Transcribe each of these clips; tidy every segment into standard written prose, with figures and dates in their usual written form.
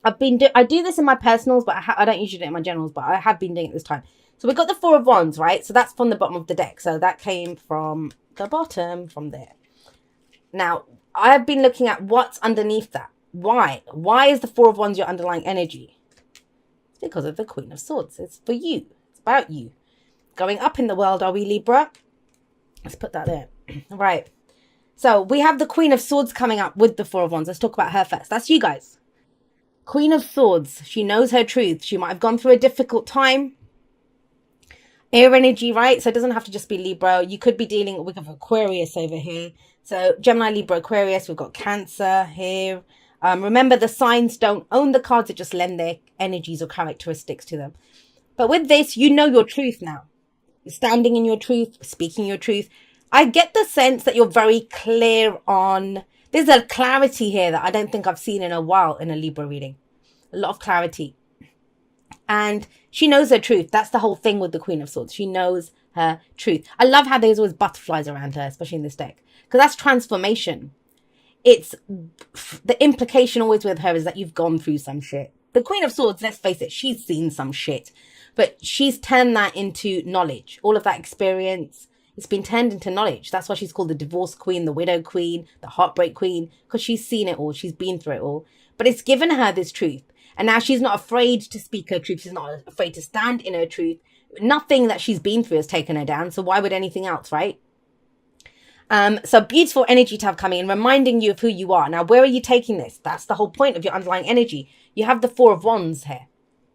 I do this in my personals, but I don't usually do it in my generals, but I have been doing it this time. So we got the Four of Wands, right? So that's from the bottom of the deck. So that came from the bottom, from there. Now, I have been looking at what's underneath that. Why? Why is the Four of Wands your underlying energy? It's because of the Queen of Swords. It's for you. It's about you. Going up in the world, are we, Libra? Let's put that there. Right. So we have the Queen of Swords coming up with the Four of Wands. Let's talk about her first. That's you guys. Queen of Swords. She knows her truth. She might have gone through a difficult time. Air energy, right? So it doesn't have to just be Libra. You could be dealing with Aquarius over here. So Gemini, Libra, Aquarius. We've got Cancer here. Remember, the signs don't own the cards. They just lend their energies or characteristics to them. But with this, you know your truth now. You're standing in your truth, speaking your truth. I get the sense that you're very clear on... There's a clarity here that I don't think I've seen in a while in a Libra reading. A lot of clarity. And she knows her truth. That's the whole thing with the Queen of Swords. She knows her truth. I love how there's always butterflies around her, especially in this deck. Because that's transformation. It's... The implication always with her is that you've gone through some shit. The Queen of Swords, let's face it, she's seen some shit. But she's turned that into knowledge. All of that experience... It's been turned into knowledge. That's why she's called the divorce queen, the widow queen, the heartbreak queen, because she's seen it all. She's been through it all. But it's given her this truth. And now she's not afraid to speak her truth. She's not afraid to stand in her truth. Nothing that she's been through has taken her down. So why would anything else, right? So beautiful energy to have coming in, reminding you of who you are. Now, where are you taking this? That's the whole point of your underlying energy. You have the Four of Wands here.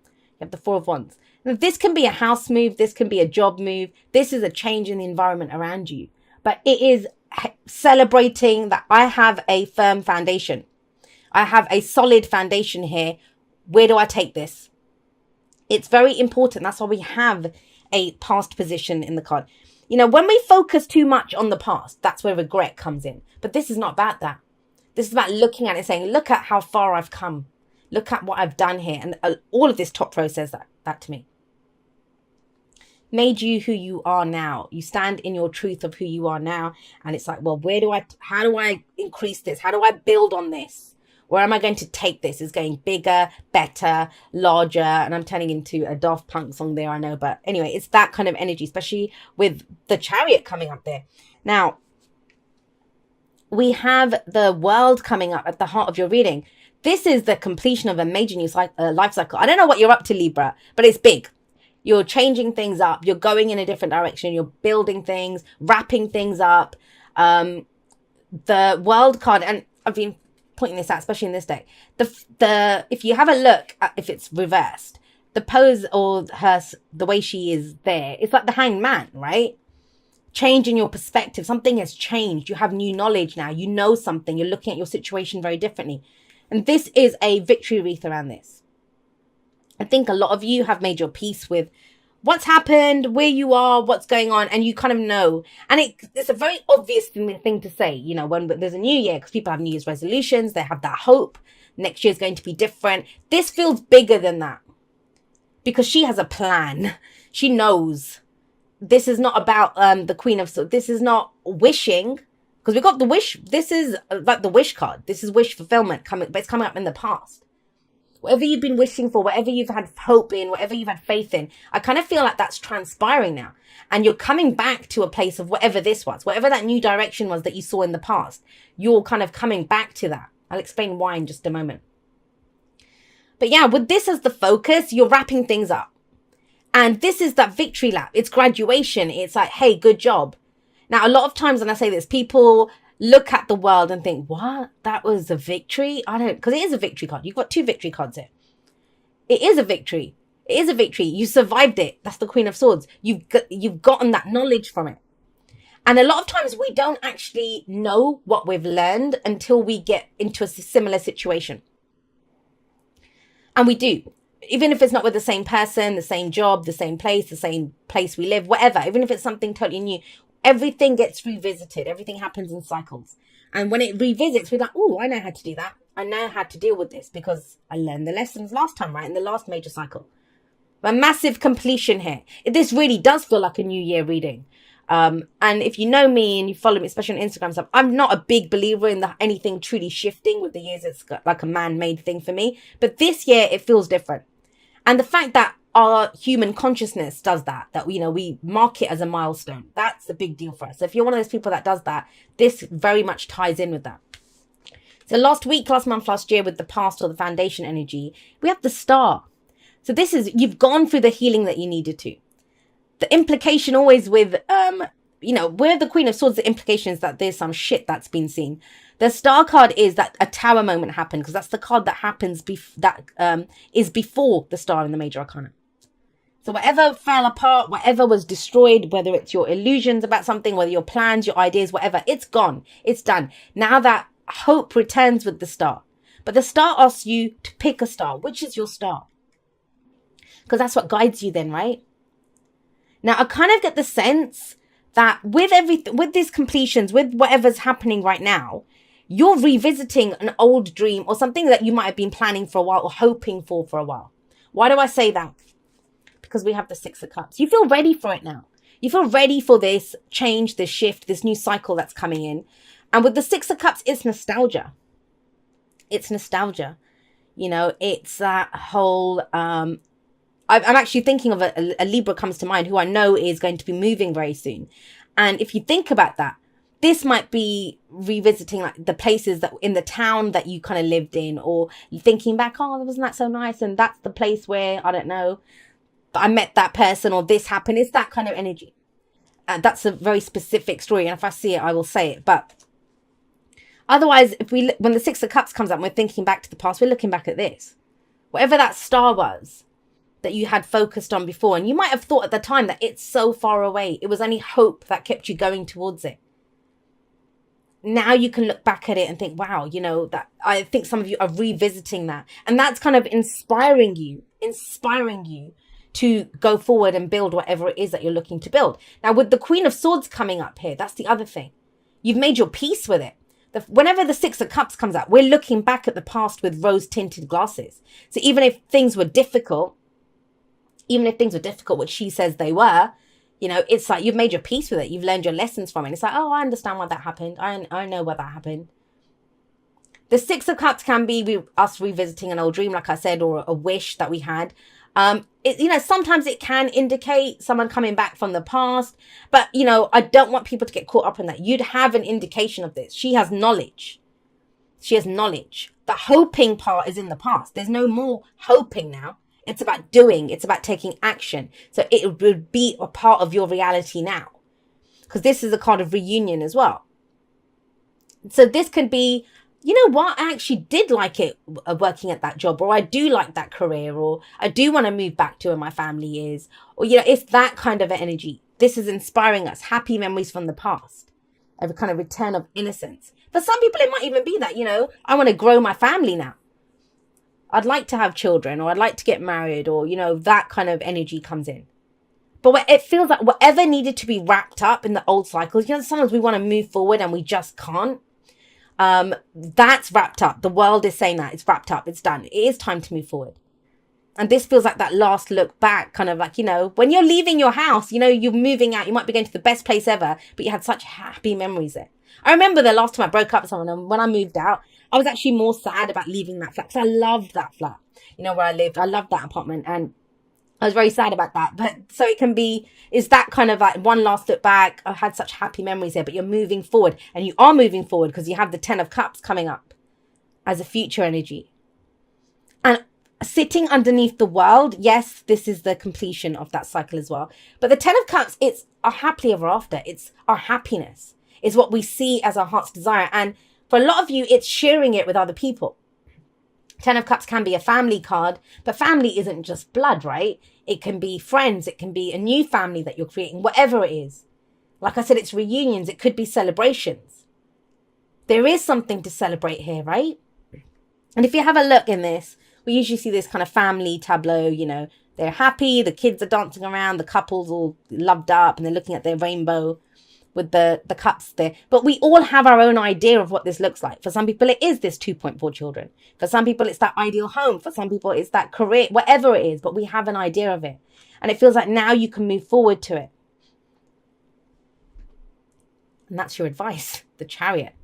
You have the Four of Wands. This can be a house move. This can be a job move. This is a change in the environment around you. But it is celebrating that I have a firm foundation. I have a solid foundation here. Where do I take this? It's very important. That's why we have a past position in the card. You know, when we focus too much on the past, that's where regret comes in. But this is not about that. This is about looking at it, saying, look at how far I've come. Look at what I've done here. And all of this top row says that to me. Made you who you are now. You stand in your truth of who you are now. And it's like, well, how do I increase this? How do I build on this? Where am I going to take this? It's getting bigger, better, larger. And I'm turning into a Daft Punk song there, I know. But anyway, it's that kind of energy, especially with the Chariot coming up there. Now, we have the World coming up at the heart of your reading. This is the completion of a major new life cycle. I don't know what you're up to, Libra, but it's big. You're changing things up. You're going in a different direction. You're building things, wrapping things up. The World card, and I've been pointing this out, especially in this deck. If you have a look at if it's reversed, the pose or the way she is there, it's like the Hanged Man, right? Change in your perspective. Something has changed. You have new knowledge now. You know something. You're looking at your situation very differently. And this is a victory wreath around this. I think a lot of you have made your peace with what's happened, where you are, what's going on, and you kind of know. And it's a very obvious thing to say, you know, when there's a new year, because people have New Year's resolutions, they have that hope. Next year is going to be different. This feels bigger than that because she has a plan. She knows. This is not about the Queen of Swords. This is not wishing, because we got the wish. This is like the wish card. This is wish fulfillment coming, but it's coming up in the past. Whatever you've been wishing for, whatever you've had hope in, whatever you've had faith in, I kind of feel like that's transpiring now. And you're coming back to a place of whatever this was, whatever that new direction was that you saw in the past. You're kind of coming back to that. I'll explain why in just a moment. But yeah, with this as the focus, you're wrapping things up. And this is that victory lap. It's graduation. It's like, hey, good job. Now, a lot of times when I say this, people look at the World and think, what? That was a victory? Because it is a victory card. You've got two victory cards here. It is a victory. It is a victory. You survived it. That's the Queen of Swords. You've gotten that knowledge from it. And a lot of times we don't actually know what we've learned until we get into a similar situation. And we do. Even if it's not with the same person, the same job, the same place we live, whatever. Even if it's something totally new. Everything gets revisited. Everything happens in cycles. And when it revisits, we're like, oh, I know how to do that. I know how to deal with this because I learned the lessons last time, right? In the last major cycle. A massive completion here. This really does feel like a new year reading. And if you know me and you follow me, especially on Instagram stuff, I'm not a big believer in anything truly shifting. With the years, it's like a man-made thing for me. But this year, it feels different. And the fact that our human consciousness does that, we mark it as a milestone, that's a big deal for us. So if you're one of those people that does that, this very much ties in with that. So last week, last month, last year, with the past or the foundation energy, we have the star. So this is, you've gone through the healing that you needed to. The implication always with, we're the Queen of Swords, the implication is that there's some shit that's been seen. The star card is that a tower moment happened, because that's the card that happens, is before the star in the major arcana. So whatever fell apart, whatever was destroyed, whether it's your illusions about something, whether your plans, your ideas, whatever, it's gone. It's done. Now that hope returns with the star. But the star asks you to pick a star. Which is your star? Because that's what guides you then, right? Now, I kind of get the sense that with these completions, with whatever's happening right now, you're revisiting an old dream or something that you might have been planning for a while or hoping for a while. Why do I say that? Because we have the Six of Cups. You feel ready for it now. You feel ready for this change, this shift, this new cycle that's coming in. And with the Six of Cups, it's nostalgia. It's nostalgia. It's that whole... I'm actually thinking of a Libra comes to mind who I know is going to be moving very soon. And if you think about that, this might be revisiting like the places that in the town that you kind of lived in, or thinking back, oh, wasn't that so nice? And that's the place where, I don't know, I met that person or this happened. It's that kind of energy. That's a very specific story. And if I see it, I will say it. But otherwise, when the Six of Cups comes up and we're thinking back to the past, we're looking back at this. Whatever that star was that you had focused on before. And you might have thought at the time that it's so far away. It was only hope that kept you going towards it. Now you can look back at it and think, wow, that I think some of you are revisiting that. And that's kind of inspiring you to go forward and build whatever it is that you're looking to build. Now, with the Queen of Swords coming up here, that's the other thing. You've made your peace with it. Whenever the Six of Cups comes out, we're looking back at the past with rose-tinted glasses. So even if things were difficult, which she says they were, it's like you've made your peace with it. You've learned your lessons from it. It's like, oh, I understand why that happened. I know why that happened. The Six of Cups can be us revisiting an old dream, like I said, or a wish that we had. Sometimes it can indicate someone coming back from the past. But, I don't want people to get caught up in that. You'd have an indication of this. She has knowledge. The hoping part is in the past. There's no more hoping now. It's about doing. It's about taking action. So it would be a part of your reality now. Because this is a card of reunion as well. So this could be, you know what, I actually did like it working at that job, or I do like that career, or I do want to move back to where my family is. Or, it's that kind of energy. This is inspiring us. Happy memories from the past. A kind of return of innocence. For some people, it might even be that, I want to grow my family now. I'd like to have children, or I'd like to get married, or, that kind of energy comes in. But it feels like whatever needed to be wrapped up in the old cycles, sometimes we want to move forward and we just can't. That's wrapped up. The world is saying that it's wrapped up. It's done. It is time to move forward. And this feels like that last look back, kind of like, when you're leaving your house, you're moving out, you might be going to the best place ever, but you had such happy memories there. I remember the last time I broke up with someone, and when I moved out, I was actually more sad about leaving that flat, because I loved that flat, where I lived. I loved that apartment, and I was very sad about that. But so it can be, is that kind of like one last look back. I had such happy memories there, but you're moving forward, and you are moving forward because you have the 10 of Cups coming up as a future energy. And sitting underneath the world, yes, this is the completion of that cycle as well. But the 10 of Cups, it's our happily ever after. It's our happiness. It's what we see as our heart's desire. And for a lot of you, it's sharing it with other people. 10 of Cups can be a family card, but family isn't just blood, right? It can be friends. It can be a new family that you're creating, whatever it is. Like I said, it's reunions. It could be celebrations. There is something to celebrate here, right? And if you have a look in this, we usually see this kind of family tableau, they're happy, the kids are dancing around, the couple's all loved up, and they're looking at their rainbow with the cups there. But we all have our own idea of what this looks like. For some people, it is this 2.4 children. For some people, it's that ideal home. For some people, it's that career, whatever it is. But we have an idea of it. And it feels like now you can move forward to it. And that's your advice, the Chariot.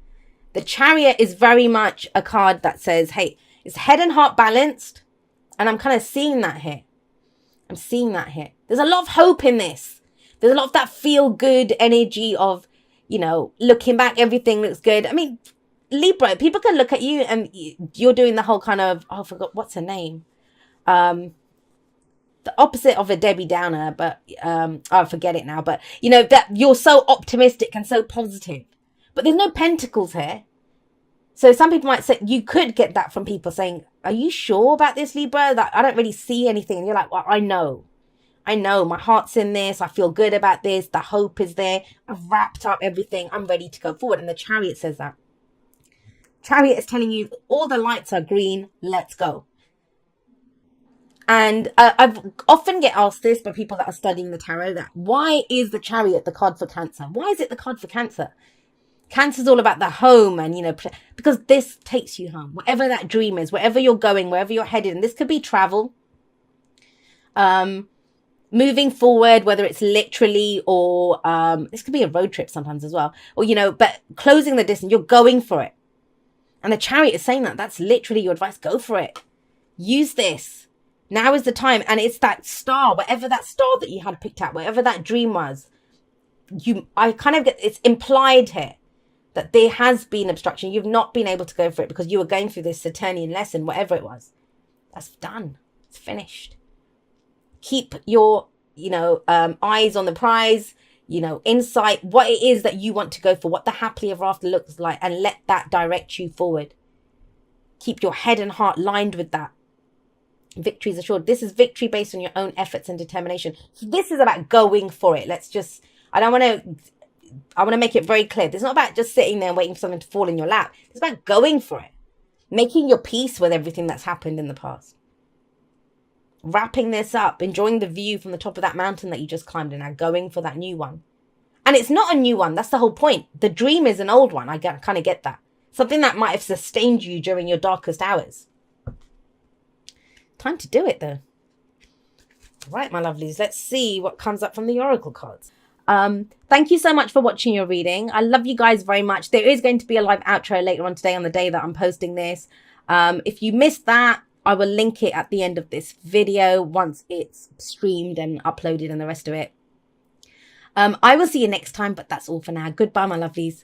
The Chariot is very much a card that says, hey, it's head and heart balanced. And I'm kind of seeing that here. I'm seeing that here. There's a lot of hope in this. There's a lot of that feel good energy of, you know, looking back, everything looks good. I mean, Libra, people can look at you and you're doing the whole kind of, oh, I forgot, what's her name? The opposite of a Debbie Downer, but I forget it now. But, you know, that you're so optimistic and so positive. But there's no pentacles here. So some people might say, you could get that from people saying, are you sure about this, Libra? That I don't really see anything. And you're like, well, I know, my heart's in this. I feel good about this. The hope is there. I've wrapped up everything. I'm ready to go forward. And the Chariot says that. Chariot is telling you all the lights are green. Let's go. And I've often get asked this by people that are studying the tarot, that why is the Chariot the card for Cancer? Why is it the card for Cancer? Cancer's all about the home and, you know, because this takes you home. Whatever that dream is, wherever you're going, wherever you're headed. And this could be travel. Moving forward, whether it's literally or this could be a road trip sometimes as well. Or, you know, but closing the distance, you're going for it. And the Chariot is saying that. That's literally your advice. Go for it. Use this. Now is the time. And it's that star, whatever that star that you had picked out, whatever that dream was. I kind of get, it's implied here that there has been obstruction. You've not been able to go for it because you were going through this Saturnian lesson, whatever it was. That's done. It's finished. Keep your, you know, eyes on the prize, you know, insight, what it is that you want to go for, what the happily ever after looks like, and let that direct you forward. Keep your head and heart lined with that. Victory is assured. This is victory based on your own efforts and determination. So this is about going for it. I want to make it very clear. It's not about just sitting there and waiting for something to fall in your lap. It's about going for it. Making your peace with everything that's happened in the past. Wrapping this up. Enjoying the view from the top of that mountain that you just climbed and now going for that new one. And it's not a new one. That's the whole point. The dream is an old one. I kind of get that. Something that might have sustained you during your darkest hours. Time to do it though. Right, my lovelies. Let's see what comes up from the Oracle cards. Thank you so much for watching your reading. I love you guys very much. There is going to be a live outro later on today on the day that I'm posting this. If you missed that, I will link it at the end of this video once it's streamed and uploaded and the rest of it. I will see you next time, but that's all for now. Goodbye, my lovelies.